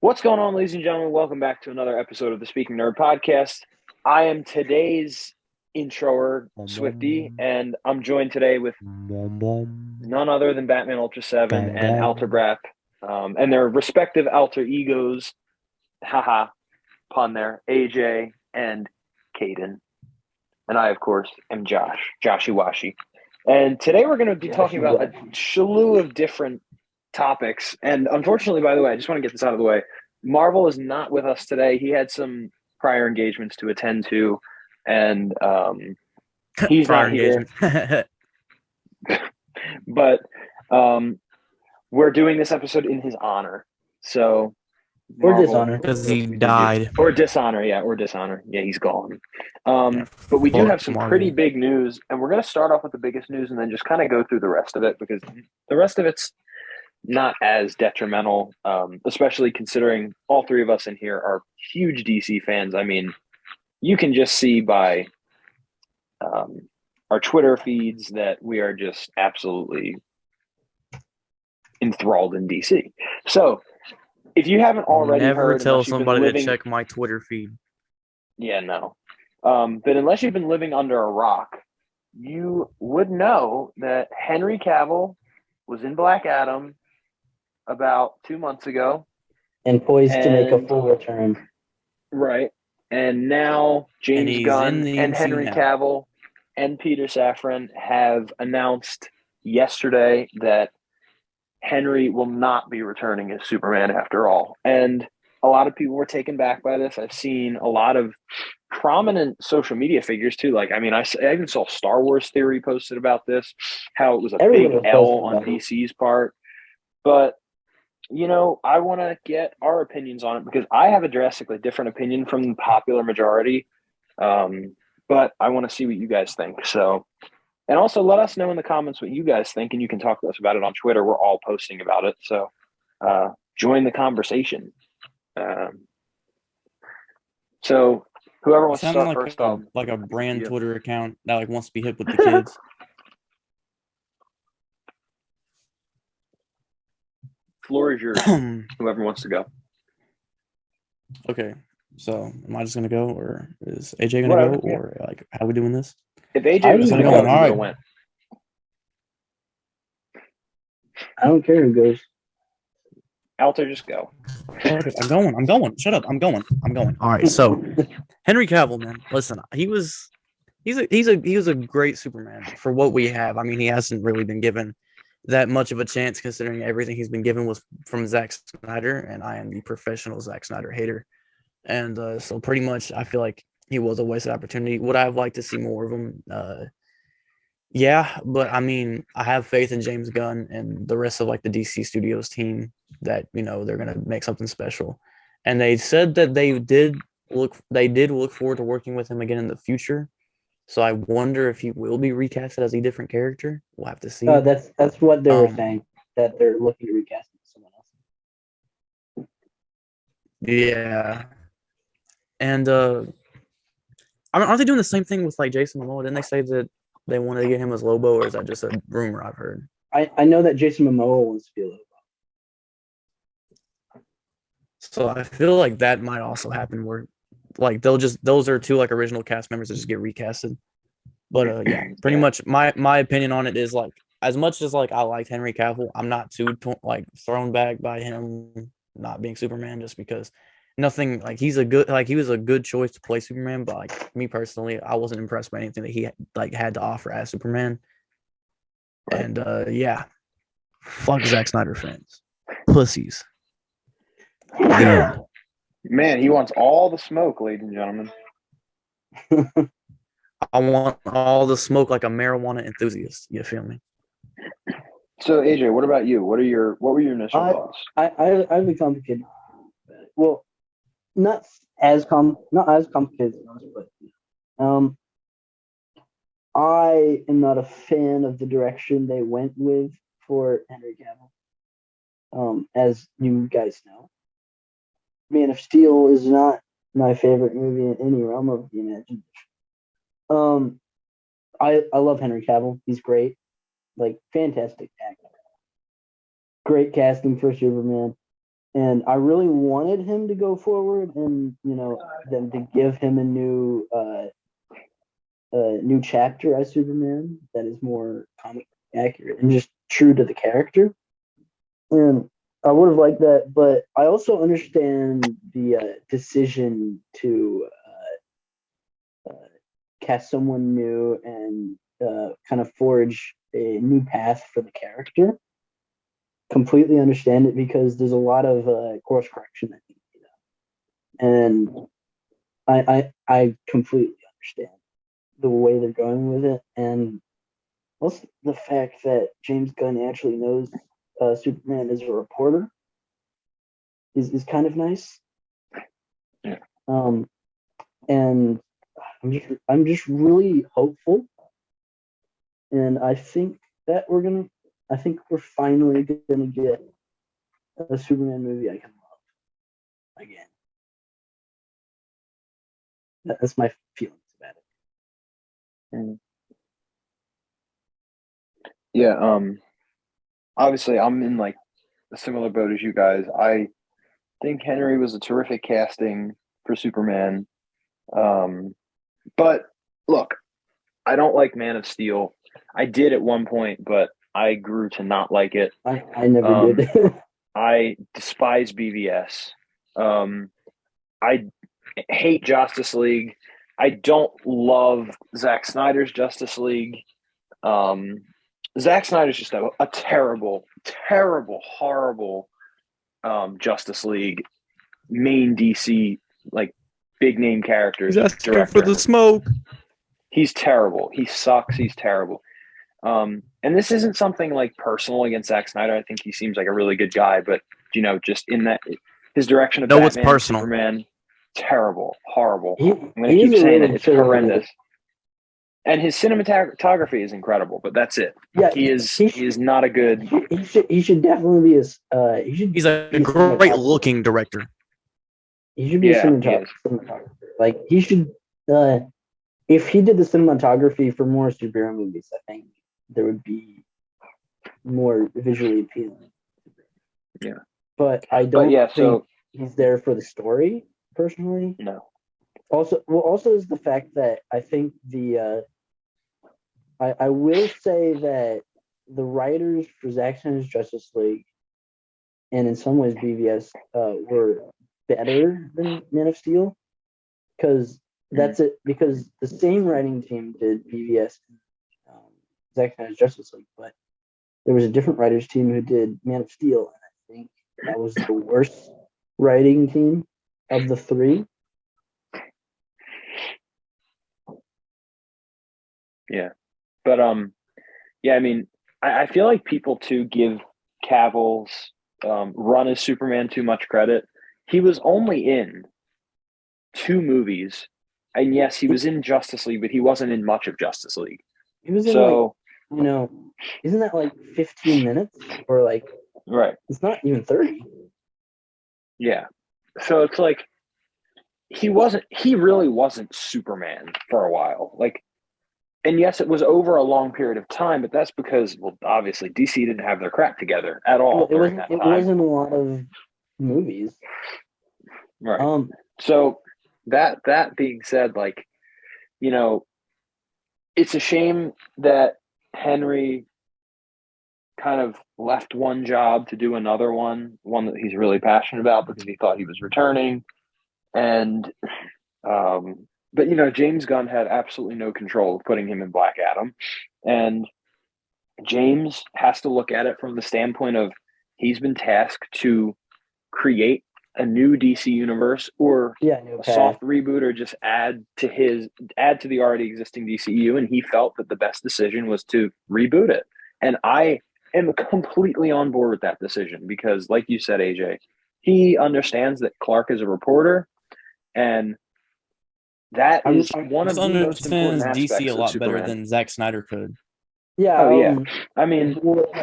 What's going on, ladies and gentlemen? Welcome back to another episode of the Speaking Nerd podcast. I am today's introer, Swifty, and I'm joined today with none other than Batman Ultra 7 and Alter Brap, and their respective alter egos, haha, pun there, AJ and Caden. And I, of course, am Joshy Washi. And today we're going to be talking about a slew of different topics. And unfortunately, by the way, I just want to get this out of the way. Marvel is not with us today. He had some prior engagements to attend to, and he's not here. But we're doing this episode in his honor. So Or dishonor. Because he died. Or dishonor, yeah, or dishonor. Yeah, he's gone. But we do have some pretty big news, and we're going to start off with the biggest news and then just kind of go through the rest of it because the rest of it's not as detrimental, especially considering all three of us in here are huge DC fans. I mean, you can just see by our Twitter feeds that we are just absolutely enthralled in DC. So, if you haven't already Never heard, tell somebody to check my Twitter feed. Yeah, no. But unless you've been living under a rock, you would know that Henry Cavill was in Black Adam about 2 months ago. And poised to make a full return. Right. And now James Gunn and Henry Cavill and Peter Safran have announced yesterday that Henry will not be returning as Superman after all. And a lot of people were taken back by this. I've seen a lot of prominent social media figures too. Like, I mean, I even saw Star Wars Theory posted about this, how it was a big L on DC's part. But, you know, I want to get our opinions on it because I have a drastically different opinion from the popular majority. But I want to see what you guys think. So, and also let us know in the comments what you guys think, and you can talk to us about it on Twitter. We're all posting about it. So join the conversation. So whoever wants to start first. Like a brand Twitter account that wants to be hip with the kids. Floor is yours. Whoever wants to go. Okay. So am I just going to go, or is AJ going to go, or how are we doing this? If AJ was going to go, all right. Went. I don't care who goes. Alter, just go. Okay, I'm going. Shut up. I'm going. All right. So Henry Cavill, man, listen, he's a great Superman for what we have. I mean, he hasn't really been given that much of a chance considering everything he's been given was from Zack Snyder, and I am the professional Zack Snyder hater. And so pretty much I feel like he was a wasted opportunity. Would I have liked to see more of him? Yeah, but I mean, I have faith in James Gunn and the rest of the DC Studios team that, you know, they're going to make something special. And they said that they did look forward to working with him again in the future. So I wonder if he will be recasted as a different character. We'll have to see. That's what they were saying, that they're looking to recast someone else. Yeah. And aren't they doing the same thing with Jason Momoa? Didn't they say that they wanted to get him as Lobo, or is that just a rumor I've heard? I know that Jason Momoa wants to be Lobo. So I feel like that might also happen where those are two original cast members that just get recasted. But yeah, pretty much my opinion on it is as much as I liked Henry Cavill, I'm not too thrown back by him not being Superman just because nothing he was a good choice to play Superman, but me personally, I wasn't impressed by anything that he had to offer as Superman. Right. And yeah, fuck Zack Snyder fans, pussies. Yeah. Man, he wants all the smoke, ladies and gentlemen. I want all the smoke like a marijuana enthusiast. You feel me? So AJ, what about you? What were your initial thoughts? I've been complicated. Well, not as complicated as most, but I am not a fan of the direction they went with for Henry Cavill. As you guys know, Man of Steel is not my favorite movie in any realm of the imagination. I love Henry Cavill. He's great, fantastic actor. Great casting for Superman. and I really wanted him to go forward, and them to give him a new chapter as Superman that is more comic accurate and just true to the character. And I would have liked that, but I also understand the decision to cast someone new and kind of forge a new path for the character. Completely understand it because there's a lot of course correction that needs to be done, and I completely understand the way they're going with it, and also the fact that James Gunn actually knows Superman as a reporter is kind of nice. Yeah. And I'm just really hopeful, and I think we're finally gonna get a Superman movie I can love again. That's my feelings about it. Yeah. Obviously, I'm in like a similar boat as you guys. I think Henry was a terrific casting for Superman. But look, I don't like Man of Steel. I did at one point, but I grew to not like it. I never did. I despise BVS. I hate Justice League. I don't love Zack Snyder's Justice League. Zack Snyder's just a terrible, terrible, horrible Justice League main DC like big name characters. He's asking for the smoke. He's terrible. He sucks. He's terrible. And this isn't something like personal against Zack Snyder. I think he seems like a really good guy, but just in that his direction of Batman, it's personal. Superman, terrible, horrible. I'm gonna keep saying it. It's horrendous. And his cinematography is incredible, but that's it. Yeah, he is not a good. He should definitely be he's a great looking director. He should be a cinematographer. Like he should. If he did the cinematography for more superhero movies, I think there would be more visually appealing. Yeah, but I don't think he's there for the story personally. No. Also is the fact that I think I will say that the writers for Zack Snyder's Justice League and in some ways BVS were better than Man of Steel because that's it. Because the same writing team did BVS and Zack Snyder's Justice League, but there was a different writers team who did Man of Steel, and I think that was the worst writing team of the three. Yeah, but yeah, I mean, I feel like people too give Cavill's run as Superman too much credit. He was only in 2 movies, and yes, he was in Justice League, but he wasn't in much of Justice League. He was in isn't that like 15 minutes or like right? It's not even 30. Yeah, so it's like he really wasn't Superman for a while, like. And yes, it was over a long period of time, but that's because, well, obviously DC didn't have their crap together at all during that time. It wasn't a lot of movies, right? So that being said, like, it's a shame that Henry kind of left one job to do another one that he's really passionate about because he thought he was returning, and but James Gunn had absolutely no control of putting him in Black Adam, and James has to look at it from the standpoint of he's been tasked to create a new DC universe or a soft reboot or just add to the already existing DCU, and he felt that the best decision was to reboot it. And I am completely on board with that decision because, like you said, AJ, he understands that Clark is a reporter, and that is one of the most important aspects DC a lot of Superman. better than Zack Snyder could. Yeah. I mean,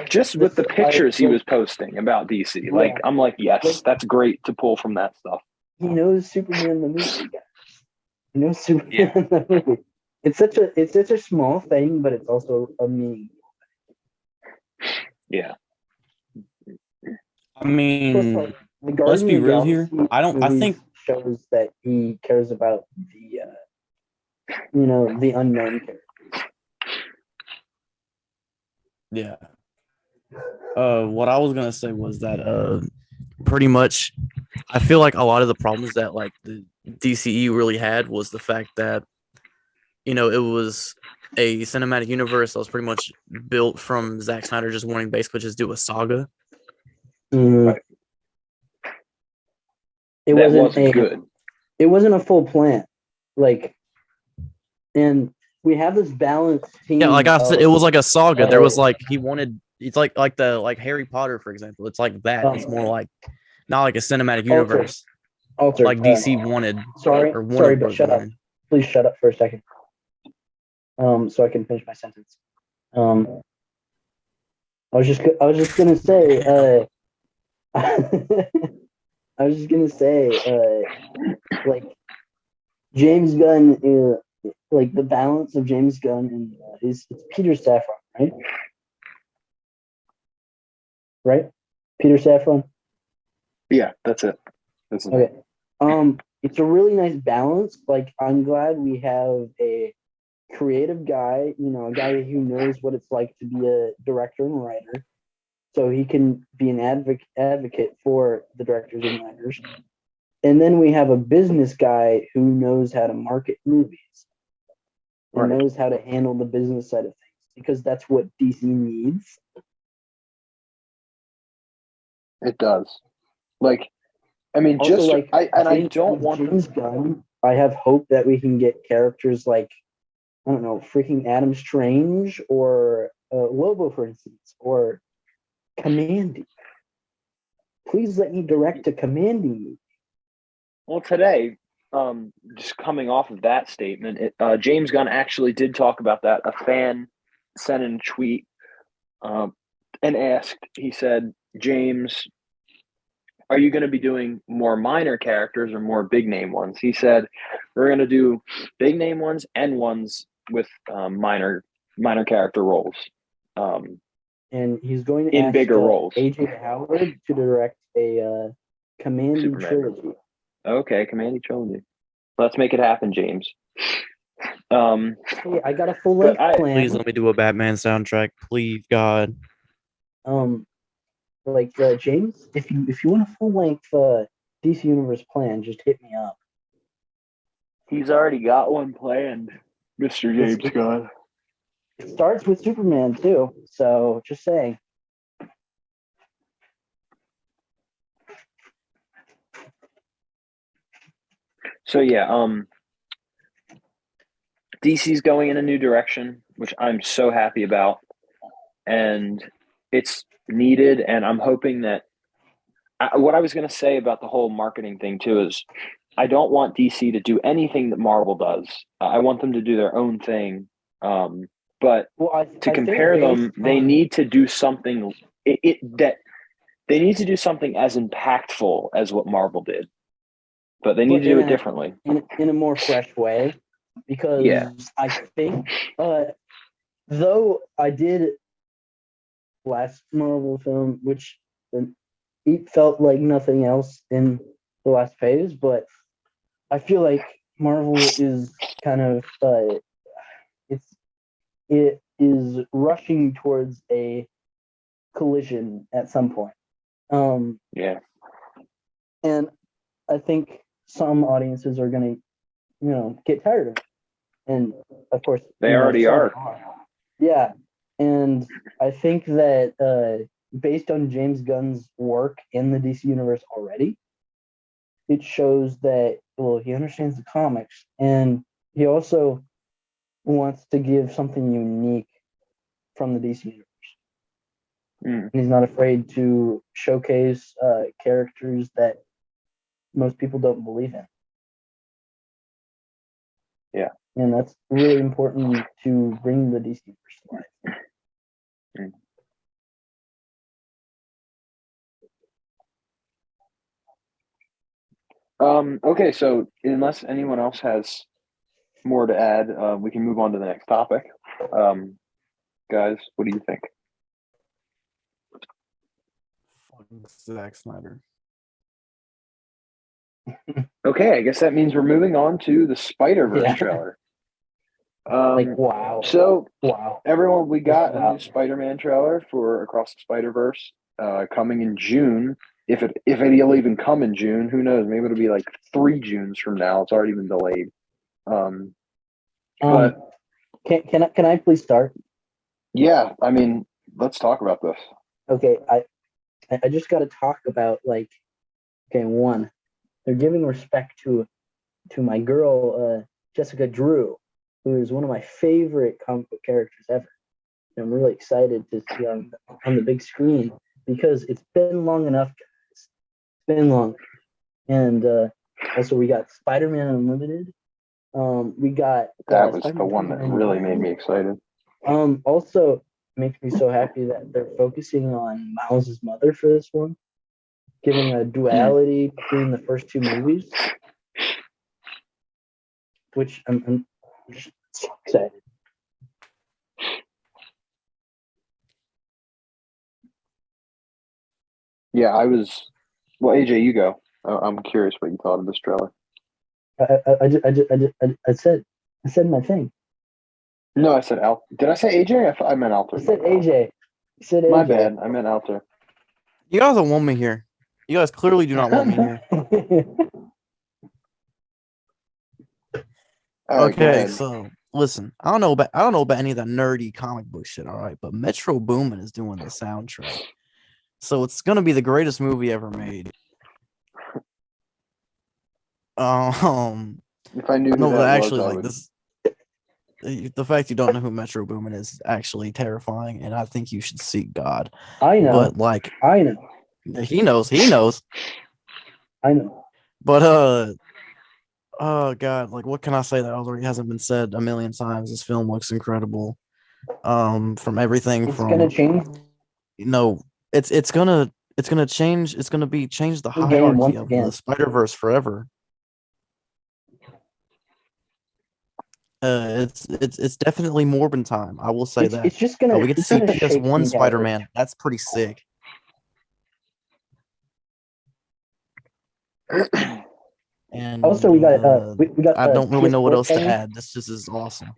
just with the pictures he was posting about DC, like I'm like, yes, that's great to pull from that stuff. He knows Superman the movie, guys. He knows Superman the movie. It's such a small thing, but it's also a meaningful thing. Yeah. I mean, The let's Guardian be of the real here. Galaxy I think shows that he cares about the the unknown character. yeah. What I was gonna say was that pretty much I feel like a lot of the problems that like the DCE really had was the fact that it was a cinematic universe that was pretty much built from Zack Snyder just wanting basically just do a saga. Right. It That wasn't good. It wasn't a full plan, and we have this balanced team. Yeah, like I said, it was like a saga. There was like he wanted. It's like the Harry Potter, for example. It's like that. It's more like not like a cinematic universe, altered, like DC wanted. Sorry, or Warner but Bros. Shut wanted. up. Please shut up for a second. So I can finish my sentence. I was just gonna say. I was just gonna say, like James Gunn, like the balance of James Gunn and it's Peter Safran, right? Right, Peter Safran. Yeah, that's it. Okay. It's a really nice balance. Like, I'm glad we have a creative guy, a guy who knows what it's like to be a director and writer, so he can be an advocate for the directors and writers. And then we have a business guy who knows how to market movies and knows how to handle the business side of things, because that's what DC needs. It does. Like, I mean, also, just like I don't want James Gunn. I have hope that we can get characters like, I don't know, freaking Adam Strange or Lobo, for instance, or Kamandi. Please let me direct a Kamandi movie. Well, today, just coming off of that statement, James Gunn actually did talk about that. A fan sent in a tweet and asked, he said, James, are you going to be doing more minor characters or more big name ones? He said, we're going to do big name ones and ones with minor character roles. And he's going to in bigger roles. AJ Howard to direct a Kamandi trilogy. Okay, Kamandi trilogy. Let's make it happen, James. Hey, I got a full length plan. Please let me do a Batman soundtrack, please, God. James, if you want a full length DC Universe plan, just hit me up. He's already got one planned, Mr. James Gunn. It starts with Superman too, so just saying. So yeah, DC's going in a new direction, which I'm so happy about, and it's needed. And I'm hoping that what I was going to say about the whole marketing thing too is I don't want DC to do anything that Marvel does. I want them to do their own thing. But to compare them, they need to do something that they need to do something as impactful as what Marvel did. But they need to do it differently. In a more fresh way. Because I think, though I did last Marvel film, which it felt like nothing else in the last phase, but I feel like Marvel is kind of it is rushing towards a collision at some point. And I think some audiences are going to, get tired of it. And of course, they already are. Yeah. And I think that based on James Gunn's work in the DC universe already, it shows that, well, he understands the comics, and he also wants to give something unique from the DC universe. And he's not afraid to showcase characters that most people don't believe in. Yeah. And that's really important to bring the DC universe to life. Okay, so unless anyone else has more to add, we can move on to the next topic. Guys, what do you think? Fucking Zack Snyder. Okay, I guess that means we're moving on to the Spider-Verse trailer. Wow. So, wow. Everyone, we got a new Spider-Man trailer for Across the Spider-Verse coming in June. If it'll even come in June, who knows? Maybe it'll be like 3 Junes from now. It's already been delayed. But can I please start? Yeah, I mean, let's talk about this. Okay, I just got to talk about one, they're giving respect to my girl Jessica Drew, who is one of my favorite comic book characters ever. And I'm really excited to see on the big screen because it's been long enough, guys. It's been long, and also we got Spider-Man Unlimited. We got that was Spider-Man the one that really made me excited. Also makes me so happy that they're focusing on Miles' mother for this one, giving a duality between the first 2 movies, which I'm just so excited. Yeah, I was. Well, AJ, you go. I'm curious what you thought of this trailer. I said my thing. No, I said Al. Did I say AJ? I meant Alter. I said AJ. I said AJ. My bad. I meant Alter. You guys don't want me here. You guys clearly do not want me here. Okay, so listen, I don't know about any of that nerdy comic book shit, all right, but Metro Boomin is doing the soundtrack. So it's gonna be the greatest movie ever made. If I knew who that actually, was, like this, the fact you don't know who Metro Boomin is actually terrifying, and I think you should seek God. I know, but like I know, he knows, I know. But oh god, like what can I say that already hasn't been said a million times? This film looks incredible. From everything it's gonna change. It's gonna change. It's gonna change the hierarchy of the Spider-Verse forever. It's definitely Morbin time. I will say that. It's just gonna. We get to see PS1 Spider-Man. That's pretty sick. And also, we got we got. I don't really know what else coming. to add. This just is awesome.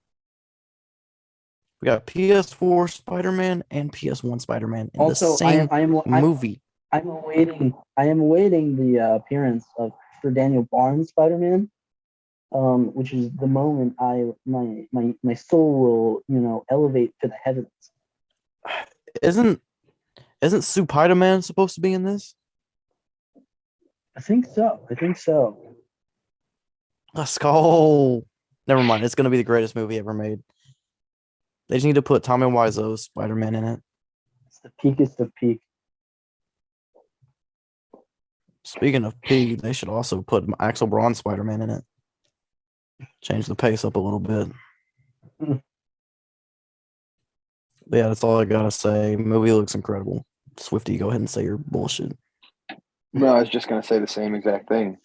We got PS4 Spider-Man and PS1 Spider-Man in also, the same movie. I am awaiting the appearance of Mr. Daniel Barnes Spider-Man, which is the moment my soul will elevate to the heavens. Isn't Spider-Man supposed to be in this? I think so. Let's go. Never mind. It's gonna be the greatest movie ever made. They just need to put Tommy Wiseau's Spider-Man in it. It's the peakest of peak. Speaking of peak, they should also put Axel Braun's Spider-Man in it. Change the pace up a little bit. Yeah, that's all I gotta say. Movie looks incredible. Swifty, go ahead and say your bullshit. No, I was just gonna say the same exact thing.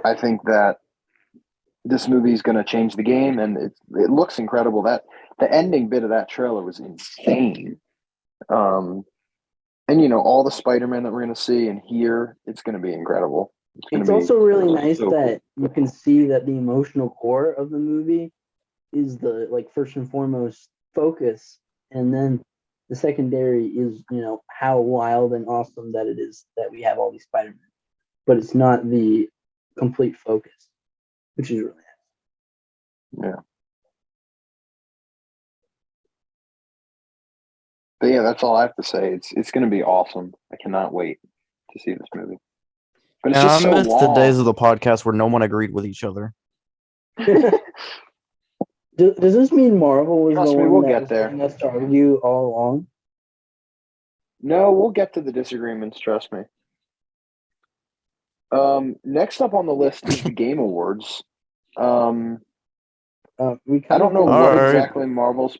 I think that this movie is going to change the game, and it looks incredible. That the ending bit of that trailer was insane. And all the Spider-Man that we're going to see and hear, it's going to be incredible. It's also really nice that you can see that the emotional core of the movie is the first and foremost focus, and then the secondary is how wild and awesome that it is that we have all these Spider-Man, but it's not the complete focus, which is really nice. Yeah. But yeah, that's all I have to say. It's going to be awesome. I cannot wait to see this movie. But it's just so long. The days of the podcast where no one agreed with each other. Does this mean Marvel was Trust the me, one we'll that get was there. getting us to argue all along? No, we'll get to the disagreements. Trust me. Next up on the list is the Game Awards. I don't know what exactly Marvel's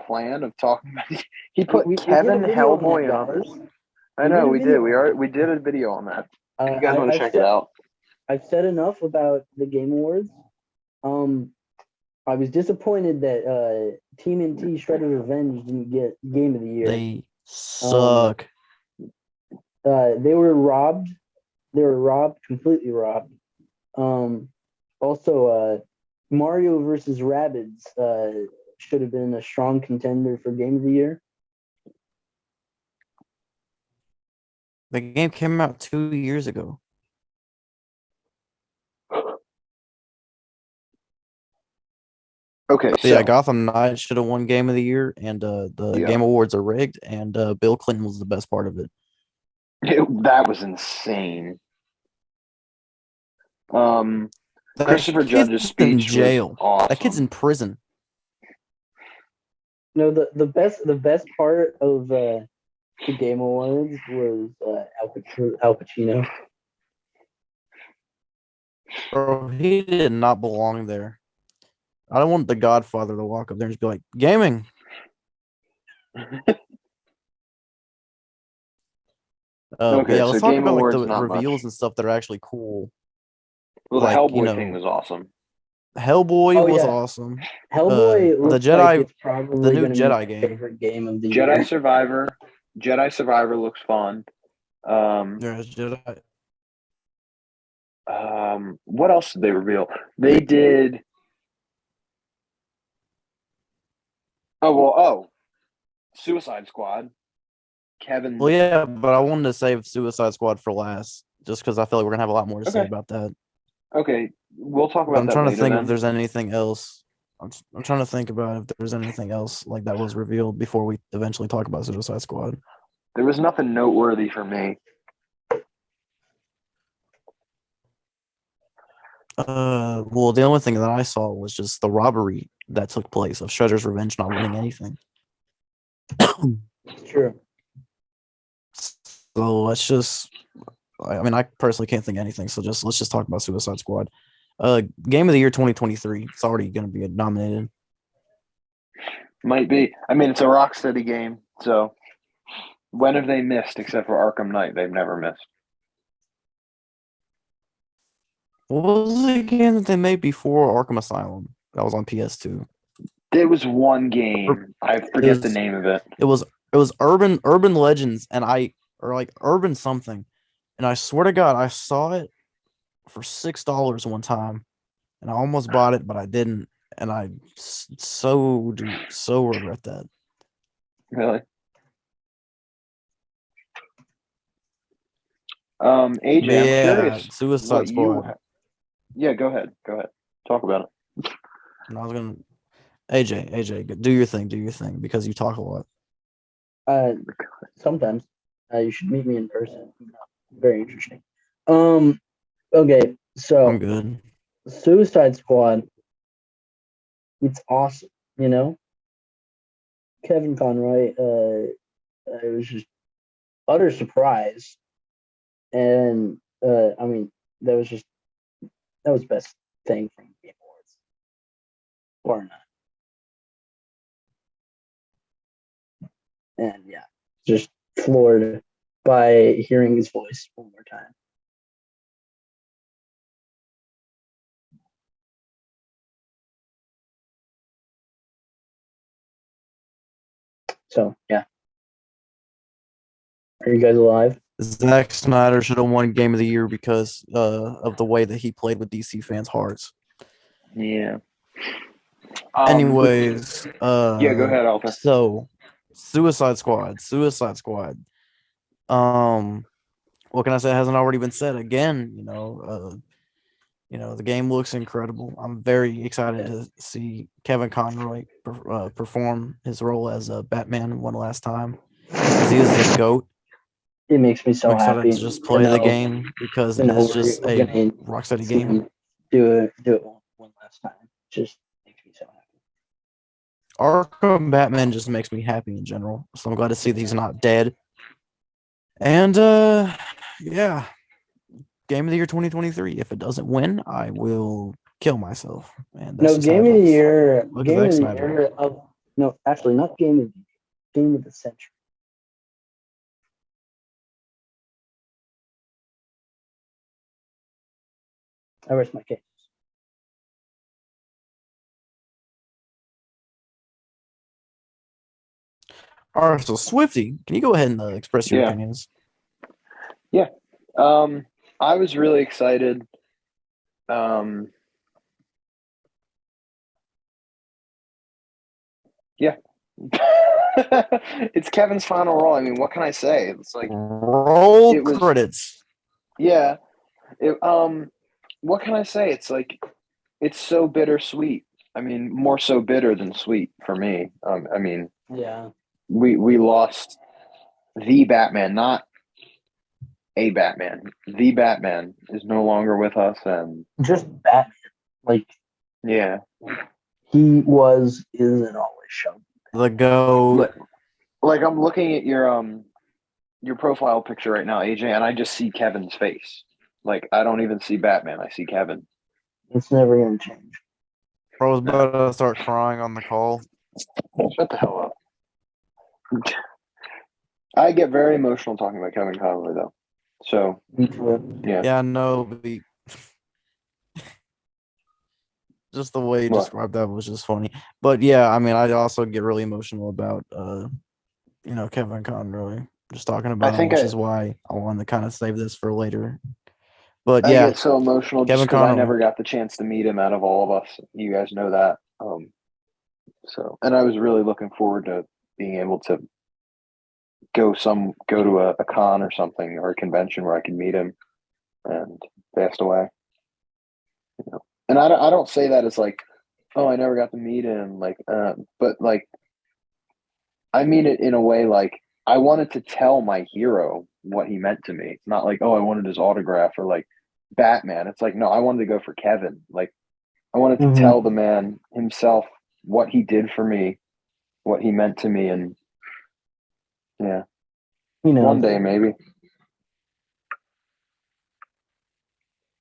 plan of talking about. He put Kevin Hellboy on. I know we did. We did a video on that. You guys want to check it out? I've said enough about the Game Awards. I was disappointed that TMNT Shredder's Revenge didn't get Game of the Year. They suck. They were robbed. They were robbed, completely robbed. Also, Mario versus Rabbids should have been a strong contender for Game of the Year. The game came out 2 years ago. Okay, so yeah, Gotham Knights should have won Game of the Year, and the Game Awards are rigged, and Bill Clinton was the best part of it. That was insane. Christopher Judge's speech in jail. Was awesome. That kid's in prison. No, the best part of the Game Awards was Al Pacino. Bro, he did not belong there. I don't want the Godfather to walk up there and just be like, gaming. Okay, yeah, let's talk Game about Awards, like the reveals and stuff that are actually cool. Well, the Hellboy thing was awesome. Hellboy was awesome. Hellboy looks the Jedi, like it's probably the new Jedi be my game. favorite game of the year. Jedi Survivor looks fun. There's Jedi. What else did they reveal? They did. Suicide Squad. Kevin. Well, yeah, but I wanted to save Suicide Squad for last, just because I feel like we're gonna have a lot more to say about that. Okay, we'll talk about that. I'm trying to think then. if there's anything else. I'm trying to think about if there's anything else like that was revealed before we eventually talk about Suicide Squad. There was nothing noteworthy for me. Well, the only thing that I saw was just the robbery that took place of Shredder's Revenge not winning anything. True. So let's just. I mean, I personally can't think of anything. So let's just talk about Suicide Squad. Game of the Year 2023. It's already going to be nominated. Might be. I mean, it's a Rocksteady game. So when have they missed except for Arkham Knight? They've never missed. What was the game that they made before Arkham Asylum? That was on PS2. There was one game. I forget the name of it. It was Urban Legends, or Urban something. And I swear to God, I saw it for $6 one time, and I almost bought it, but I didn't, and I so regret that. Really? AJ, yeah, I'm curious. Suicide Squad. Yeah, go ahead. Talk about it. And I was gonna, AJ, do your thing, because you talk a lot. Sometimes you should meet me in person. Very interesting. Okay, so I'm good. Suicide Squad. It's awesome, you know. Kevin Conroy. It was just utter surprise, and I mean that was the best thing from Game Awards, or not. And yeah, just floored by hearing his voice one more time. So yeah, are you guys alive? Zack Snyder should have won Game of the Year because of the way that he played with DC fans' hearts. Yeah. Anyways, yeah, go ahead, Alpha. So, Suicide Squad. What can I say? It hasn't already been said. Again, the game looks incredible. I'm very excited to see Kevin Conroy perform his role as Batman one last time, because he is the GOAT. It makes me so happy to just play the game because it is just a Rocksteady game. Do it one last time. Just makes me so happy. Arkham Batman just makes me happy in general. So I'm glad to see that he's not dead. And yeah, Game of the Year 2023. If it doesn't win, I will kill myself. And that's Game of the Year. Look Game of the Year. No, actually, not Game of the Year. Game of the Century. I rest my case. All right, so Swifty, can you go ahead and express your opinions? Yeah. I was really excited. Yeah. It's Kevin's final role. I mean, what can I say? It's like Roll it was. credits. Yeah. What can I say? It's like it's so bittersweet. I mean, more so bitter than sweet for me. I mean, Yeah. we lost the Batman, not a Batman. The Batman is no longer with us, and Just Batman. Like yeah, he was, is, and always shall be. The GOAT. like I'm looking at your profile picture right now, AJ, and I just see Kevin's face. Like I don't even see Batman. I see Kevin. It's never gonna change. I was about to start crying on the call. Shut the hell up. I get very emotional talking about Kevin Conroy, though. So Me too. yeah, Yeah, no, just the way you described that was just funny. But yeah, I mean, I also get really emotional about Kevin Conroy. Just talking about him, which is why I wanted to kind of save this for later. But yeah, I get so emotional Kevin just because I Conroy. never got the chance to meet him out of all of us. You guys know that. So, and I was really looking forward to being able to go to a con or something or a convention where I could meet him, and passed away. And I don't say that as like, oh, I never got to meet him, like, but like, I mean it in a way like I wanted to tell my hero what he meant to me. It's not like, oh, I wanted his autograph or like Batman. It's like, no, I wanted to go for Kevin. Like, I wanted to tell the man himself what he did for me, what he meant to me, and yeah, one day maybe.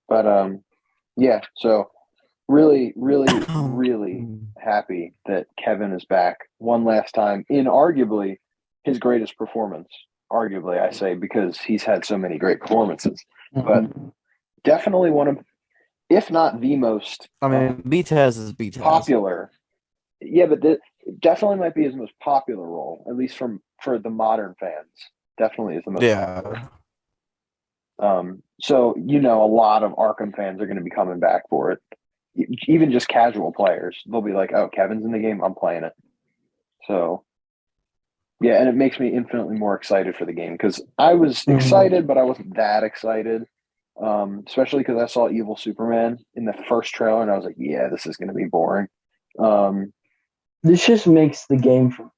But yeah. So really, really, really happy that Kevin is back one last time in arguably his greatest performance. Arguably, I say, because he's had so many great performances, but definitely one of, if not the most. I mean, BTS is BTS. Popular. Yeah, but definitely might be his most popular role, at least for the modern fans. Definitely is the most popular. So a lot of Arkham fans are going to be coming back for it. Even just casual players, they'll be like, "Oh, Kevin's in the game. I'm playing it." So, yeah, and it makes me infinitely more excited for the game because I was excited, but I wasn't that excited. Especially because I saw Evil Superman in the first trailer, and I was like, "Yeah, this is going to be boring." This just makes the game for.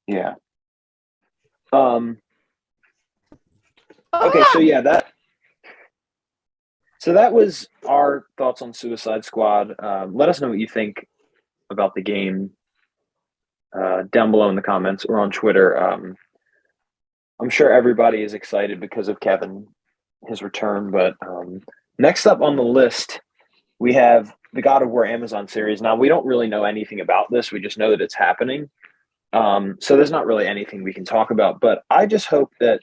Yeah. Okay, so yeah, that was our thoughts on Suicide Squad. Let us know what you think about the game down below in the comments or on Twitter. I'm sure everybody is excited because of Kevin, his return. But next up on the list, we have the God of War Amazon series. Now, we don't really know anything about this. We just know that it's happening. So there's not really anything we can talk about. But I just hope that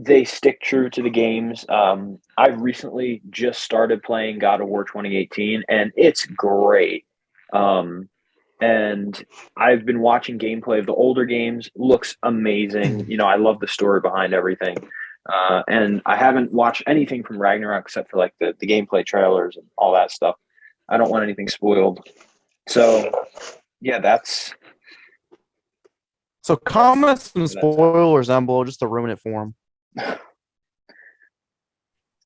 they stick true to the games. I've recently just started playing God of War 2018, and it's great. And I've been watching gameplay of the older games. Looks amazing. I love the story behind everything. And I haven't watched anything from Ragnarok except for like the gameplay trailers and all that stuff. I don't want anything spoiled. So, yeah, that's. So comments and spoilers down below just to ruin it for him.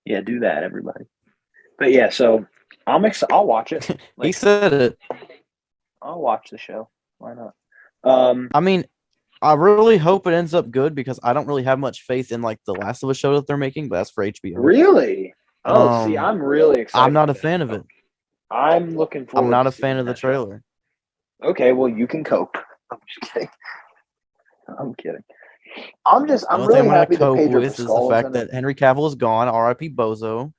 Yeah, do that, everybody. But yeah, so I'll watch it. Like, he said it. I'll watch the show. Why not? I mean, I really hope it ends up good because I don't really have much faith in like the Last of Us show that they're making, but that's for HBO. Really? Oh, see, I'm really excited. I'm not a fan of it. I'm looking forward. I'm not a fan of the trailer. Okay, well, you can cope. I'm just kidding. I'm kidding. I'm really happy that Pedro Pascal is the fact that Henry Cavill is gone. R.I.P. Bozo.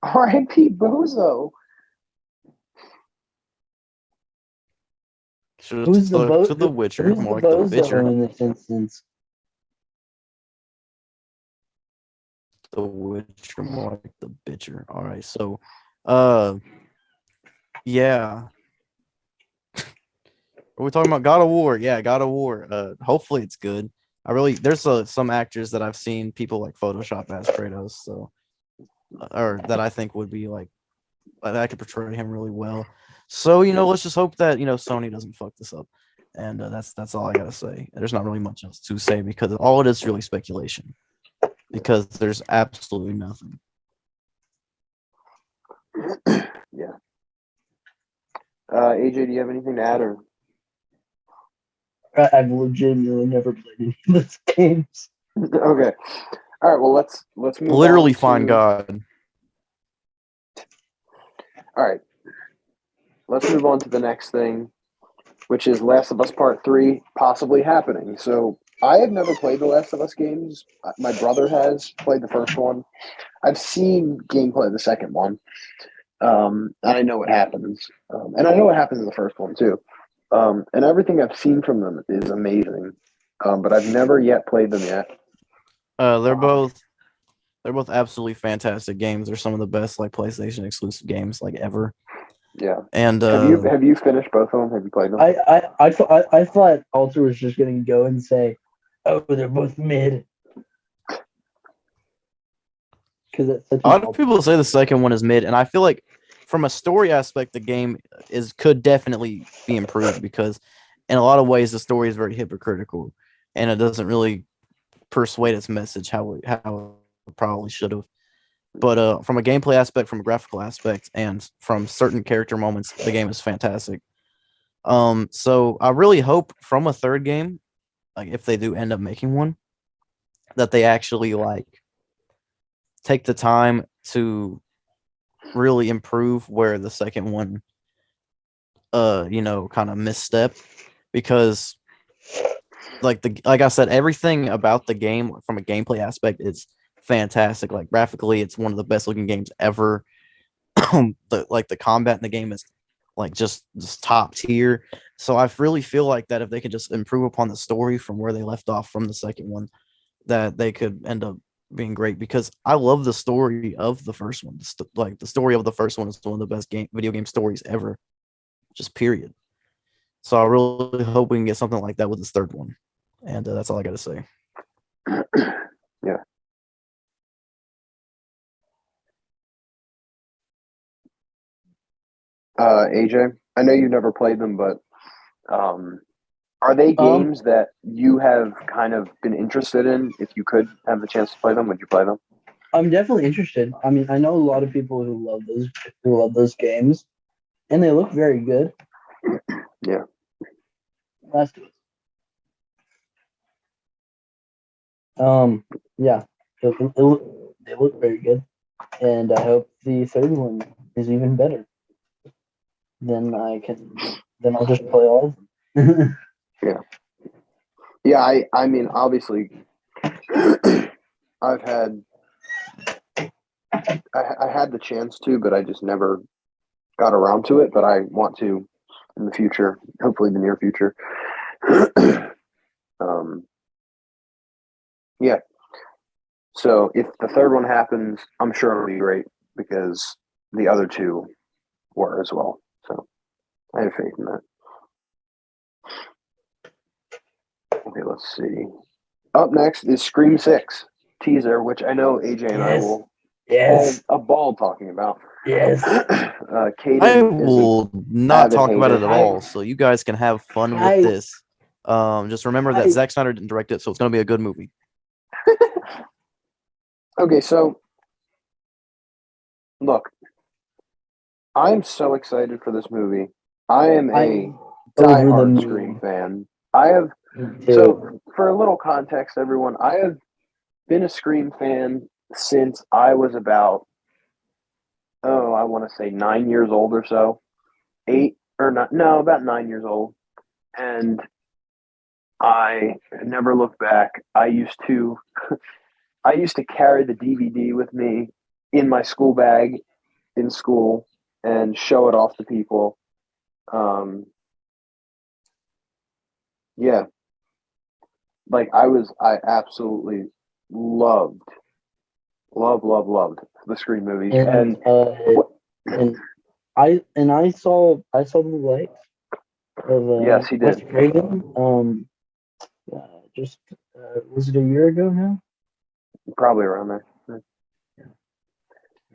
R.I.P. Bozo. Who's the Witcher? Who's more the like the Witcher in this instance? The Witcher, more like the Bitcher. All right, so, yeah. Are we talking about God of War? Yeah, God of War. Hopefully it's good. there's some actors that I've seen people like Photoshop as Kratos, so or that I think would be like that could portray him really well. So let's just hope that Sony doesn't fuck this up, and that's all I gotta say. There's not really much else to say because all it is really speculation, because there's absolutely nothing. Yeah. AJ, do you have anything to add, or? I've legitimately never played any of those games. Okay. All right. Well, let's move. Literally, on find God. All right. Let's move on to the next thing, which is Last of Us Part 3 possibly happening. So I have never played the Last of Us games. My brother has played the first one. I've seen gameplay of the second one. And I know what happens. And I know what happens in the first one, too. And everything I've seen from them is amazing. But I've never yet played them yet. They're both absolutely fantastic games. They're some of the best like PlayStation exclusive games like ever. Yeah. And have you finished both of them? Have you played them? I thought Alter was just gonna go and say, "Oh, they're both mid." Because a lot of people say the second one is mid, and I feel like from a story aspect, the game could definitely be improved because in a lot of ways the story is very hypocritical and it doesn't really persuade its message how it probably should have. But from a gameplay aspect, from a graphical aspect, and from certain character moments, the game is fantastic. So I really hope from a third game, like if they do end up making one, that they actually like take the time to really improve where the second one kind of misstep, because like I said, everything about the game from a gameplay aspect is fantastic. Like graphically, it's one of the best looking games ever. The combat in the game is like just top tier. So I really feel like that if they could just improve upon the story from where they left off from the second one, that they could end up being great, because I love the story of the first one. Like the story of the first one is one of the best video game stories ever, just period. So I really hope we can get something like that with this third one, and that's all I got to say. Yeah. AJ, I know you've never played them, but are they games that you have kind of been interested in? If you could have the chance to play them, would you play them? I'm definitely interested. I mean, I know a lot of people who love those games, and they look very good. Yeah. Last of Us. Yeah, they look very good, and I hope the third one is even better. Then I'll just play all of them. Yeah. Yeah, I mean, obviously, I had the chance to, but I just never got around to it. But I want to in the future, hopefully the near future. Yeah. So if the third one happens, I'm sure it'll be great because the other two were as well. So I have faith in that. Okay, let's see. Up next is Scream 6 teaser, which I know AJ and I will a ball talking about. Yes. I will not talk about it at all, so you guys can have fun with this. Just remember that Zack Snyder didn't direct it, so it's going to be a good movie. Okay, so look, I'm so excited for this movie. I am a diehard Scream fan. So for a little context, everyone, I have been a Scream fan since I was about, I want to say 9 years old or so. About 9 years old. And I never looked back. I used to carry the DVD with me in my school bag in school and show it off to people. Yeah. Like I absolutely loved the Scream movies. And I saw the light of yes, he did. Wes Craven just Was it a year ago now? Probably around there. Yeah.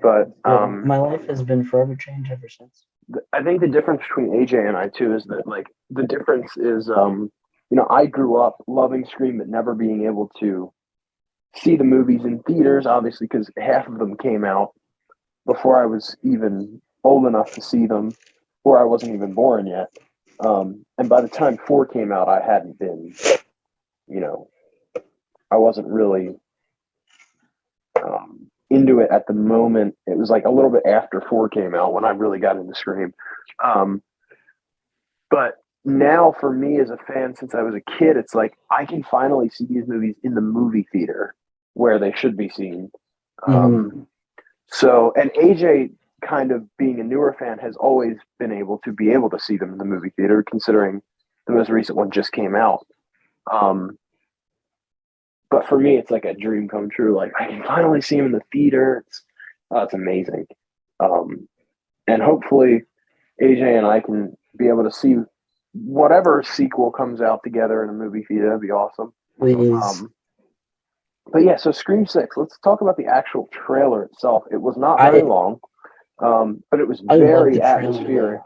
But my life has been forever changed ever since. I think the difference between AJ and I too is that like the difference is I grew up loving Scream but never being able to see the movies in theaters, obviously because half of them came out before I was even old enough to see them, or I wasn't even born yet. And by the time 4 came out, I hadn't been, I wasn't really into it at the moment. It was like a little bit after 4 came out when I really got into Scream. But now for me as a fan, since I was a kid, it's like I can finally see these movies in the movie theater where they should be seen. So, and AJ, kind of being a newer fan, has always been able to see them in the movie theater, considering the most recent one just came out. But for me, it's like a dream come true. Like I can finally see him in the theater. It's amazing. And hopefully AJ and I can be able to see whatever sequel comes out together in a movie theater. That'd be awesome. Please. But yeah, so Scream 6, let's talk about the actual trailer itself. It was not very long, but it was very atmospheric.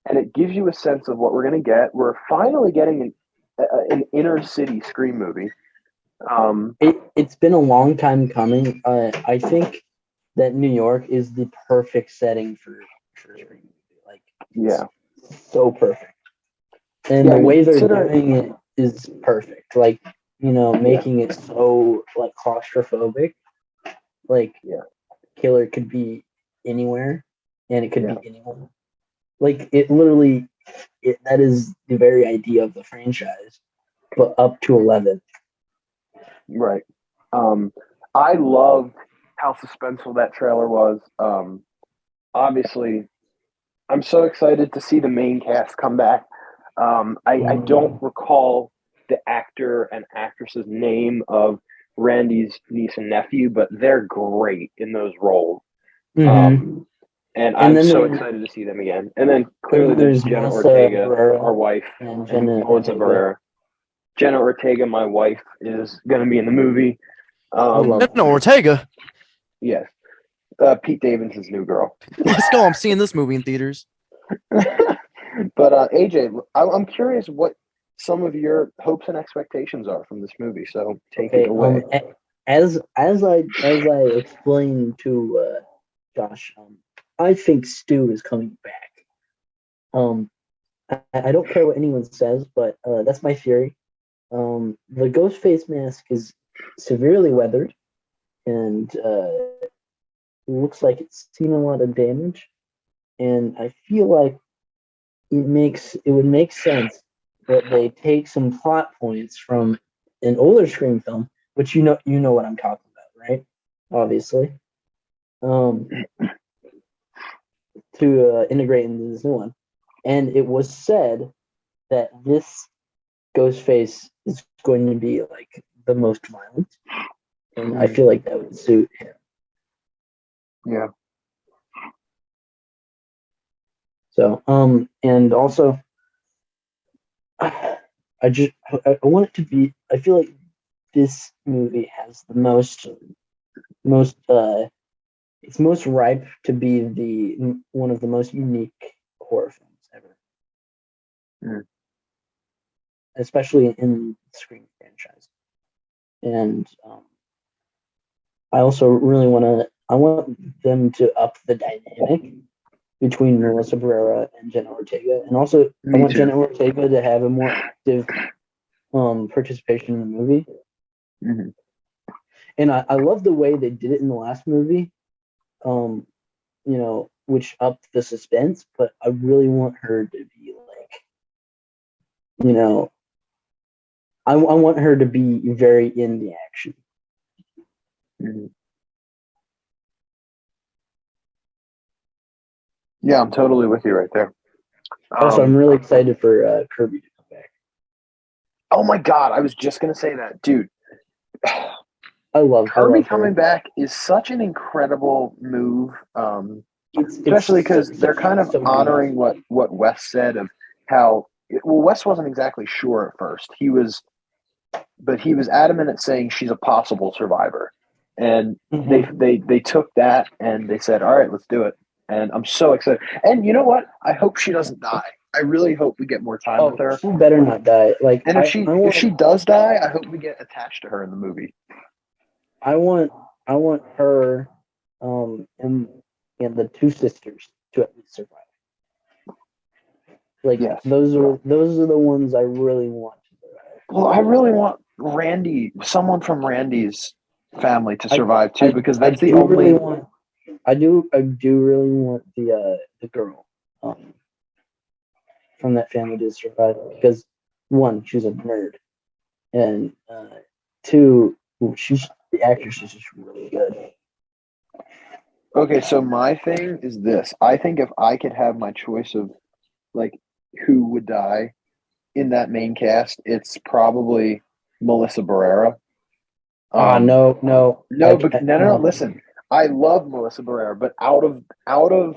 And it gives you a sense of what we're going to get. We're finally getting an inner city Scream movie. It's been a long time coming. I think that New York is the perfect setting for Scream. Like, yeah, so perfect. And the way they're doing it is perfect. Like, making it so like claustrophobic. Like, killer could be anywhere, and it could be anyone. Like, it literally, that is the very idea of the franchise, but up to 11. Right. I loved how suspenseful that trailer was. Obviously, I'm so excited to see the main cast come back. I don't recall the actor and actress's name of Randy's niece and nephew, but they're great in those roles. And I'm so excited to see them again. And then clearly there's Jenna Ortega, our wife, and Melissa Barrera. Jenna Ortega, my wife, is going to be in the movie. Jenna Ortega? Yes. Pete Davidson's new girl. Let's go. I'm seeing this movie in theaters. But AJ, I'm curious what some of your hopes and expectations are from this movie. So take it away. As I explained to Josh, I think Stu is coming back. I don't care what anyone says, but that's my theory. The Ghostface mask is severely weathered, and it looks like it's seen a lot of damage. And I feel like it would make sense that they take some plot points from an older Scream film, which you know what I'm talking about, right? Obviously, to integrate into this new one. And it was said that this Ghostface is going to be like the most violent, and I feel like that would suit him. Yeah. So, and also, I want it to be. I feel like this movie has the most. It's most ripe to be one of the most unique horror films ever, especially in the Scream franchise. And I also really I want them to up the dynamic between Melissa Barrera and Jenna Ortega, and also I want Jenna Ortega to have a more active participation in the movie. And I love the way they did it in the last movie, which upped the suspense. But I really want her to be like, I want her to be very in the action. Yeah, I'm totally with you right there. Also, I'm really excited for Kirby to come back. Oh my God, I was just gonna say that, dude. I love Kirby coming back is such an incredible move, especially because they're kind of honoring what Wes said of how. Well, Wes wasn't exactly sure at first. He was but he was adamant at saying she's a possible survivor. And Mhm. they took that and they said, all right, let's do it. And I'm so excited. And you know what? I hope she doesn't die. I really hope we get more time with Oh, her. she better not die. Like And if she does die, I hope we get attached to her in the movie. I want her, and the two sisters to at least survive. Like Yes. those are the ones I really want to survive. Well, I really want someone from Randy's family to survive too, because that's the only. I do really want the girl from that family to survive, because one, she's a nerd, and two, the actress is just really good. Okay, so my thing is this. I think if I could have my choice of like who would die in that main cast, it's probably Melissa Barrera. No. No. Listen, I love Melissa Barrera, but out of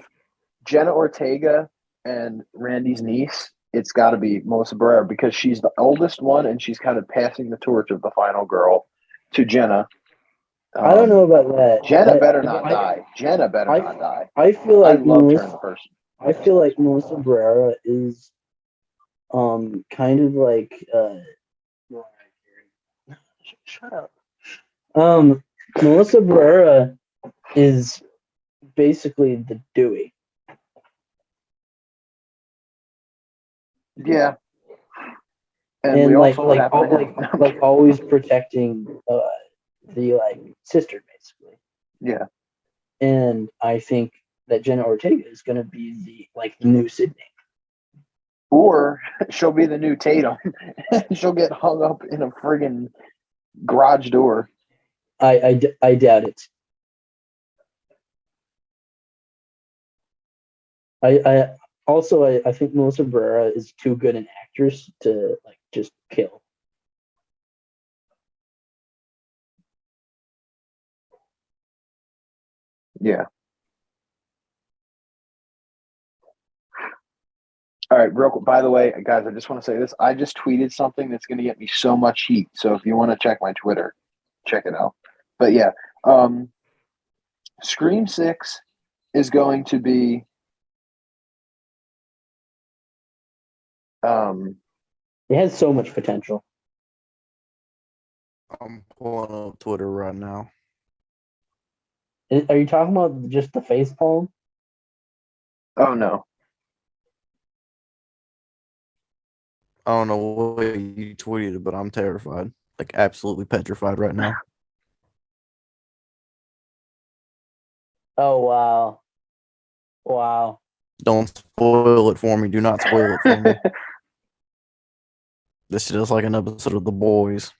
Jenna Ortega and Randy's niece, it's got to be Melissa Barrera, because she's the oldest one and she's kind of passing the torch of the final girl to Jenna. I don't know about that. Jenna better not die. Jenna better not die. I feel like I love her in the person. I feel like Melissa Barrera is kind of like shut up. Melissa Barrera is basically the Dewey. Yeah. And we like always protecting the like sister, basically. Yeah. And I think that Jenna Ortega is going to be the new Sydney. Or she'll be the new Tatum. She'll get hung up in a friggin' garage door. I doubt it. I think Melissa Barrera is too good an actress to just kill. Yeah. All right, real quick. By the way, guys, I just want to say this. I just tweeted something that's going to get me so much heat. So if you want to check my Twitter, check it out. But yeah, Scream 6 is going to be it has so much potential. I'm pulling up Twitter right now. Are you talking about just the face palm? Oh no. I don't know what you tweeted, but I'm terrified. Like absolutely petrified right now. Oh wow. Wow. Don't spoil it for me. Do not spoil it for me. This is like an episode of The Boys.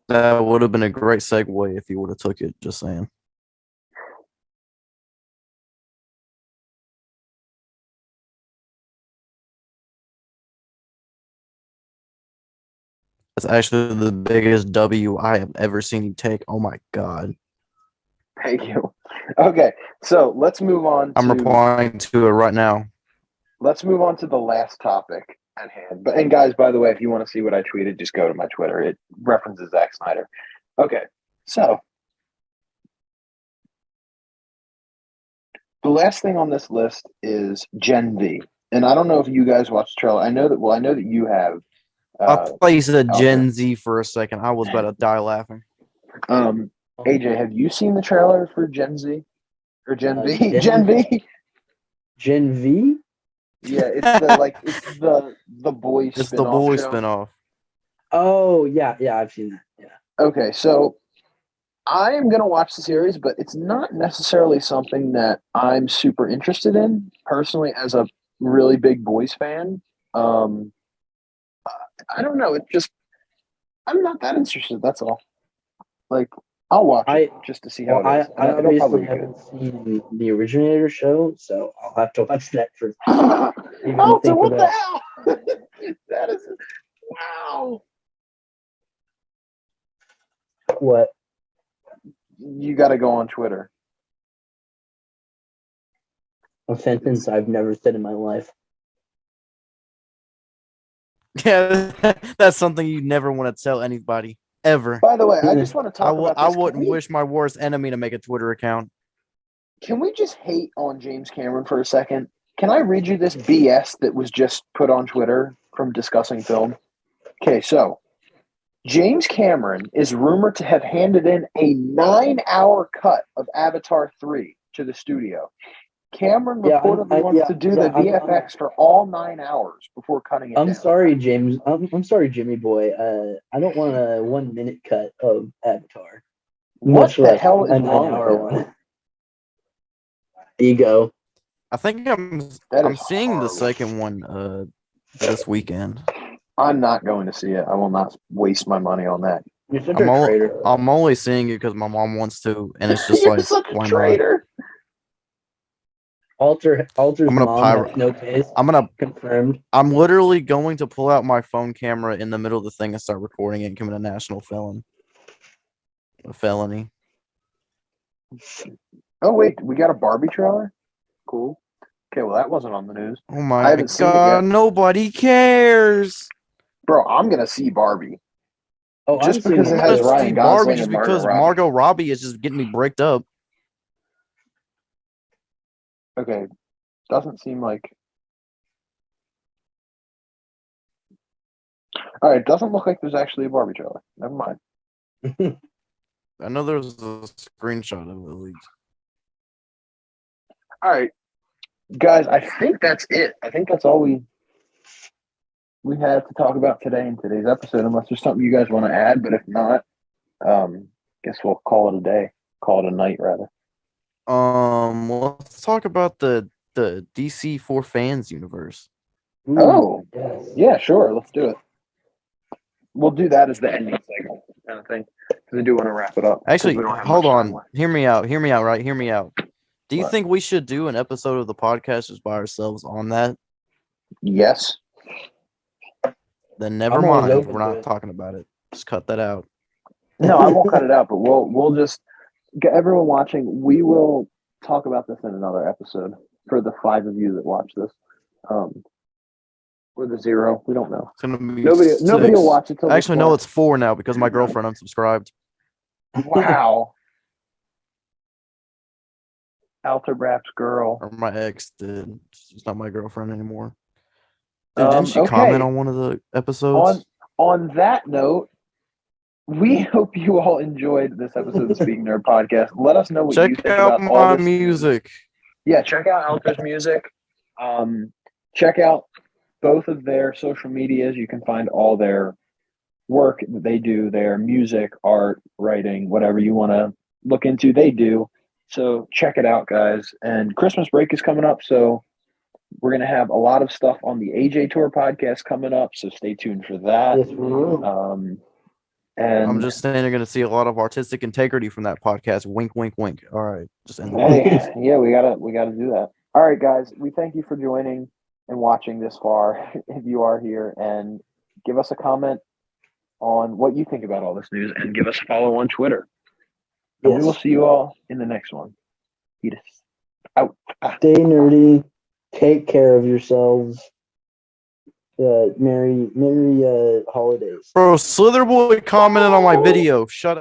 That would have been a great segue if you would have took it, just saying. That's actually the biggest W I have ever seen you take. Oh my god. Thank you. Okay, so let's move on. I'm replying to it right now. Let's move on to the last topic at hand. And guys, by the way, if you want to see what I tweeted, just go to my Twitter. It references Zack Snyder. Okay, so the last thing on this list is Gen V. And I don't know if you guys watched the trailer. I know that you have. I thought you said Gen Z for a second. I was about to die laughing. AJ, have you seen the trailer for Gen Z? Or Gen V? Gen V? Gen V? Yeah, it's the boy spin-off. It's the boy show. spin-off. Oh yeah, I've seen that. Yeah. Okay, so I am gonna watch the series, but it's not necessarily something that I'm super interested in personally as a really big boys fan. I don't know. I'm not that interested. That's all. Like, I'll watch it just to see how it is. I obviously haven't seen the originator show, so I'll have to watch that first. Oh, so what the hell? That is wow. What? You got to go on Twitter. A sentence I've never said in my life. Yeah, that's something you never want to tell anybody ever. By the way, I just want to talk about this. I wouldn't wish my worst enemy to make a Twitter account. Can we just hate on James Cameron for a second? Can I read you this BS that was just put on Twitter from Discussing Film? Okay, so James Cameron is rumored to have handed in a 9-hour cut of Avatar 3 to the studio. Cameron reportedly wants to do the VFX for all 9 hours before cutting it down. Sorry, James. I'm sorry, Jimmy boy. I don't want a 1 minute cut of Avatar. What the hell is wrong with him? Ego. I think I'm seeing the second one this weekend. I'm not going to see it. I will not waste my money on that. You're such a traitor. I'm only seeing it because my mom wants to, and it's just You're like such a why traitor. Alter's mom has no taste. confirmed. I'm literally going to pull out my phone camera in the middle of the thing and start recording it and commit a national felony. Oh wait, we got a Barbie trailer? Cool. Okay, well that wasn't on the news. Oh my god, nobody cares. Bro, I'm gonna see Barbie. Oh, just because it has Ryan Gosling and because Margot Robbie is just getting me bricked up. Okay, doesn't seem like. All right, doesn't look like there's actually a Barbie trailer. Never mind. I know there's a screenshot of it leaked. All right, guys, I think that's it. I think that's all we have to talk about today in today's episode, unless there's something you guys want to add. But if not, guess we'll call it a day. Call it a night, rather. Let's talk about the DC for Fans universe. Oh, yeah, sure. Let's do it. We'll do that as the ending segment kind of thing, because I do want to wrap it up. Actually, hold on. Hear me out. Hear me out. Do you think we should do an episode of the podcast just by ourselves on that? Yes. Then never mind. We're not talking about it. Just cut that out. No, I won't cut it out, but we'll just get everyone watching. We will talk about this in another episode for the 5 of you that watch this. Or the 0. We don't know. It's gonna be nobody will watch it. Actually, no, it's 4 now because my girlfriend unsubscribed. Wow. Alterbrap's girl. Or my ex did. She's not my girlfriend anymore. Dude, didn't she comment on one of the episodes? On that note, we hope you all enjoyed this episode of the Speaking Nerd podcast. Let us know what you think about all this. Check out my music. Yeah, check out Alter's music. Check out both of their social medias. You can find all their work that they do, their music, art, writing, whatever you want to look into, they do. So check it out, guys. And Christmas break is coming up, so we're going to have a lot of stuff on the AJ Tour podcast coming up, so stay tuned for that. Yes, we will. And I'm just saying you're going to see a lot of artistic integrity from that podcast. Wink, wink, wink. All right, just end it. Yeah, we gotta do that. All right, guys, we thank you for joining and watching this far, if you are here, and give us a comment on what you think about all this news, and give us a follow on Twitter. And we will see you all in the next one. Peace out. Stay nerdy. Take care of yourselves. Merry holidays. Bro, Slitherboy commented on my video. Shut up.